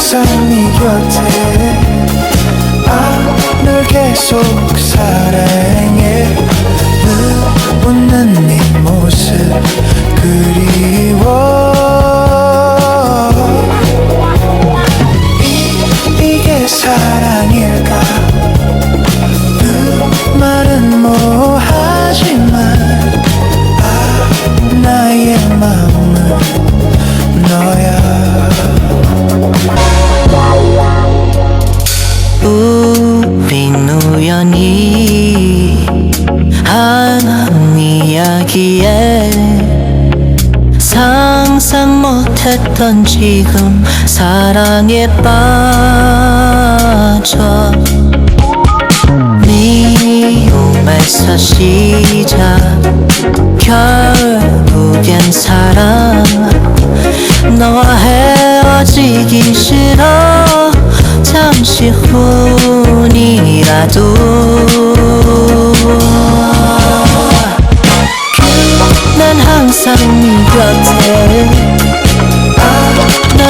항상 네 곁에 널 계속 사랑해 늘 웃는 네 모습 그리워 이게 사랑일까 그 말은 뭐하지만 나의 마음은 너야 우린 우연히 한 이야기에 상상 못했던 지금 사랑에 빠져 미움에서 시작 결국엔 사랑 너와 헤어지기 싫어 잠시 후이라도 난 항상 네 곁에 널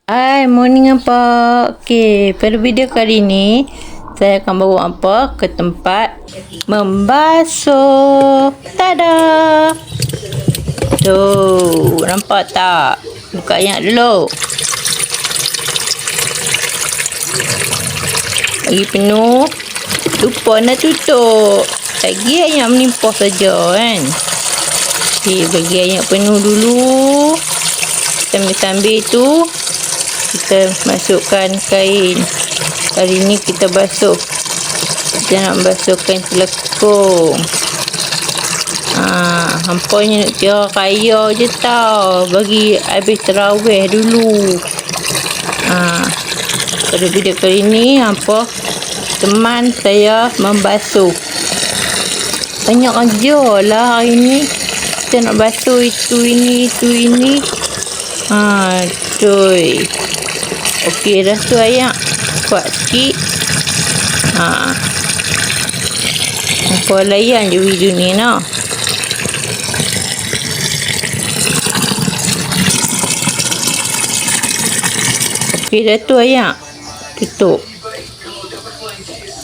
Hai, morning apa? Okey, pada video kali ni saya akan bawa apa ke tempat membasuh. Tada! Tuh, nampak tak? Buka ayak dulu. Bagi penuh. Lupa nak tutup. Lagi ayak melimpah saja kan. Okey, bagi ayak penuh dulu. Sambil-sambil tu kita masukkan kain. Kali ni kita basuh. Kita nak basuh kain telekung. Hampanya nak kira kaya je tau. Bagi habis terawih dulu. Pada video kali ni hampa teman saya membasuh. Banyak kerja lah hari ni. Kita nak basuh itu ini. Cuy. Okey dah tu ayak. Kuat sikit. Hampa layan je video ni nah. Okey dah tu ayak. Tutup.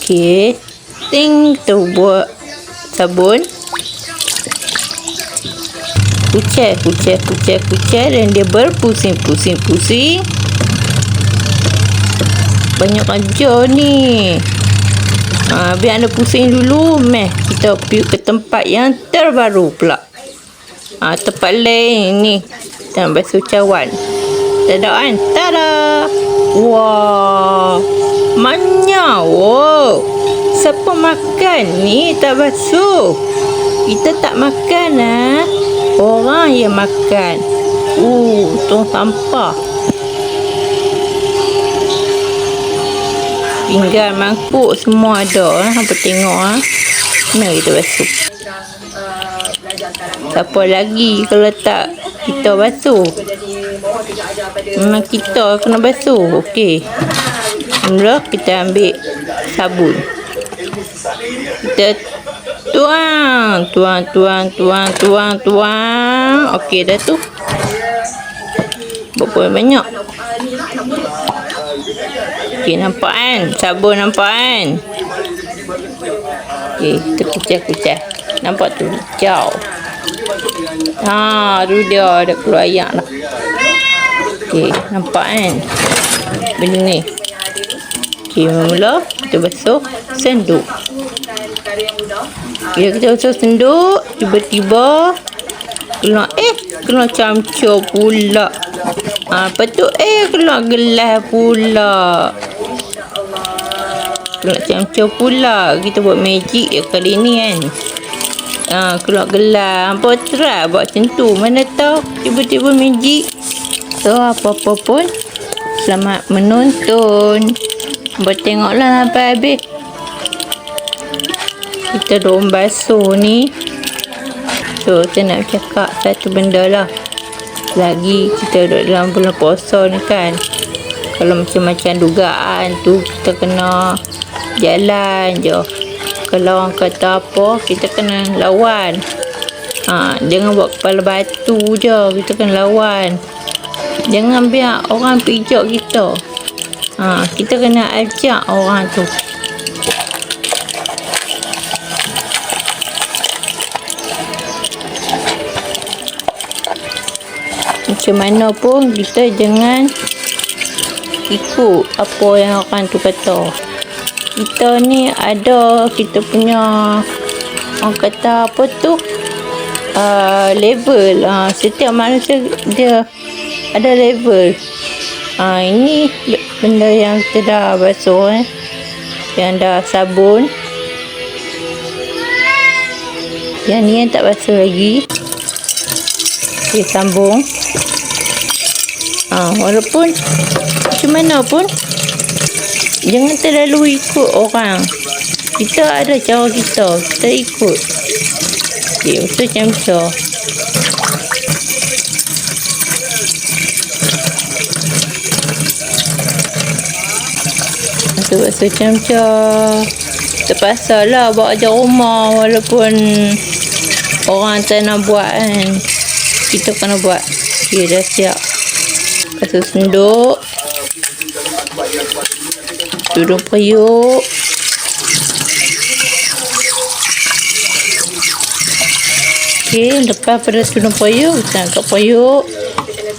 Okey. Ting tu buat sabun. Kucai dan dia berpusing-pusing. Banyak kerja ni. Biar anda pusing dulu. Kita pergi ke tempat yang terbaru pula. Tempat lain ni. Kita nak basuh cawan. Tada kan? Tada! Wah! Banyak! Wow! Siapa makan ni tak basuh? Kita tak makan orang yang makan. Tong sampah. Pinggan, mangkuk semua ada. Hampa tengok Mari kita basuh. Siapa lagi kalau tak kita basuh? Memang kita kena basuh. Okey. Mula kita ambil sabun. Kita tuang. Okey dah tu. Berapa banyak? Okey nampak kan? Sabun nampak kan? Okey, kita kucai. Nampak tu hijau. Tu dia dah keluar ayak dah. Okey, nampak kan? Benda ni. Okey, mula kita basuh senduk. Bila kita basuh senduk, tiba-tiba keluar camcur pula. Apa tu? Keluar gelas pula. Keluar camcur pula. Kita buat magic kali ni kan. Keluar gelas. Hampa try buat macam tu. Mana tahu tiba-tiba magic. So apa-apa pun, selamat menonton. Hampa tengoklah sampai habis. Kita dorang basuh ni. So saya nak cakap satu benda lah. Lagi kita duduk dalam bulan puasa ni kan. Kalau macam-macam dugaan tu, kita kena jalan je. Kalau orang kata apa, kita kena lawan. Jangan buat kepala batu je. Kita kena lawan. Jangan biar orang pijak kita. Kita kena ajak orang tu. Macam mana pun kita jangan ikut apa yang orang tu kata. Kita ni ada kita punya, orang kata apa tu, level. Setiap manusia dia ada level. Ini benda yang kita dah basuh, yang dah sabun. Yang ni yang tak basuh lagi. Okay, sambung. Walaupun macam mana pun, jangan terlalu ikut orang. Kita ada cara kita ikut. Okay, macam tu. Basuh macam-macam. Terpaksa lah bawa je rumah. Walaupun orang tak nak buat kan, kita kena buat. Okay, dah siap. Basuh senduk, tudung periuk. Okay, lepas pada tudung periuk, kita angkat periuk,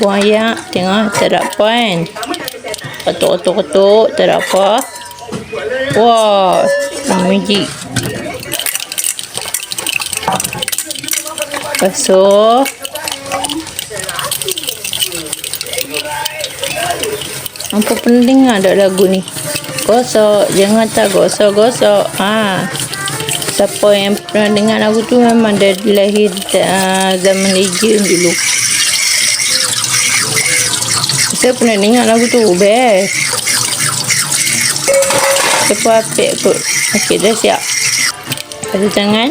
buang air. Tengok, tak ada apa kan. Ketuk-ketuk, tak ada apa. Wah, magic. Basuh. Apa pernah dengar tak lagu ni? Gosok, jangan tak gosok-gosok. Siapa yang pernah dengar lagu tu memang dah lahir zaman legend dulu. Saya pernah dengar lagu tu, best. Siapa apik kot. Okey, dah siap. Basuh tangan.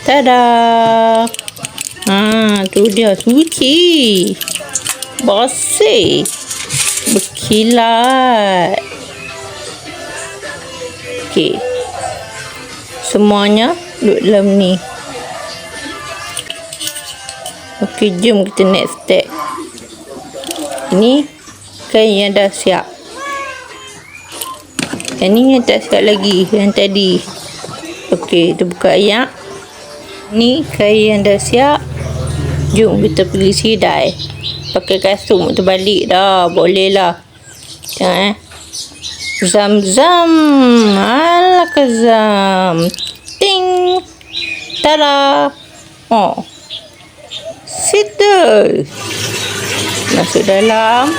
Tada! Tu dia, suci. Bersih. Berkilat. Okey. Semuanya duduk dalam ni. Okey, jom kita next step. Ini kain yang dah siap. Yang ni yang tak siap lagi, yang tadi. Okey, kita buka ayak. Ni kain yang dah siap. Jom kita pergi sidai. Pakai kasut terbalik dah. Boleh lah. Jangan Zam-zam. Alah kezam. Ting. Tada. Situ. Masuk dalam.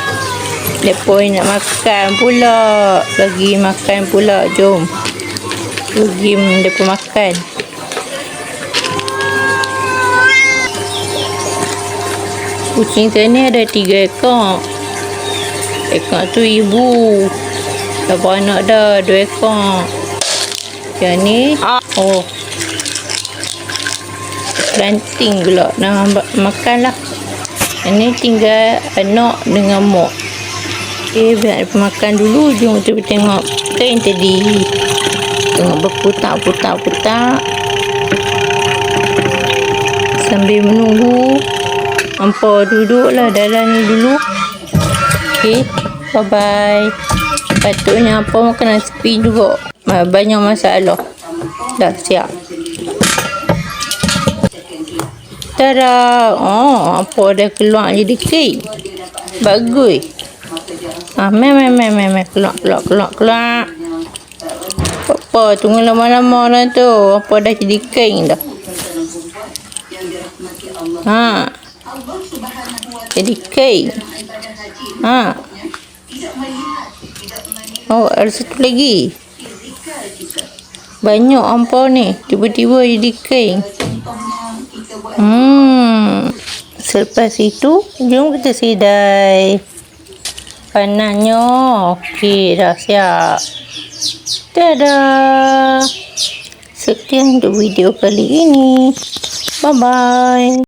Lepoi nak makan pula. Lagi makan pula. Jom. Pergi mereka makan. Kucing saya ni ada 3 ekor. Ekor tu ibu. Dah beranak dah 2 ekor. Yang ni planting pula. Nak makan lah. Yang ni tinggal anak dengan mak. Okay, biar dia makan dulu. Jom kita tengok kain tadi. Tengok berputak-putak-putak. Sambil menunggu hampa duduklah dalam ni dulu. Okay, bye-bye. Patutnya hampa mau kena sepi juga. Banyak masalah. Dah siap. Tada. Hampa dah keluar jadi kek. Bagus. Keluar. Apa tunggu lama-lama dah tu. Hampa dah jadi kek dah. Jadi kek. Ada satu lagi. Banyak hampa ni. Tiba-tiba jadi kek. Selepas itu, jom kita sidai. Panasnya. Okey, dah siap. Dadah. Sekian untuk video kali ini. Bye-bye.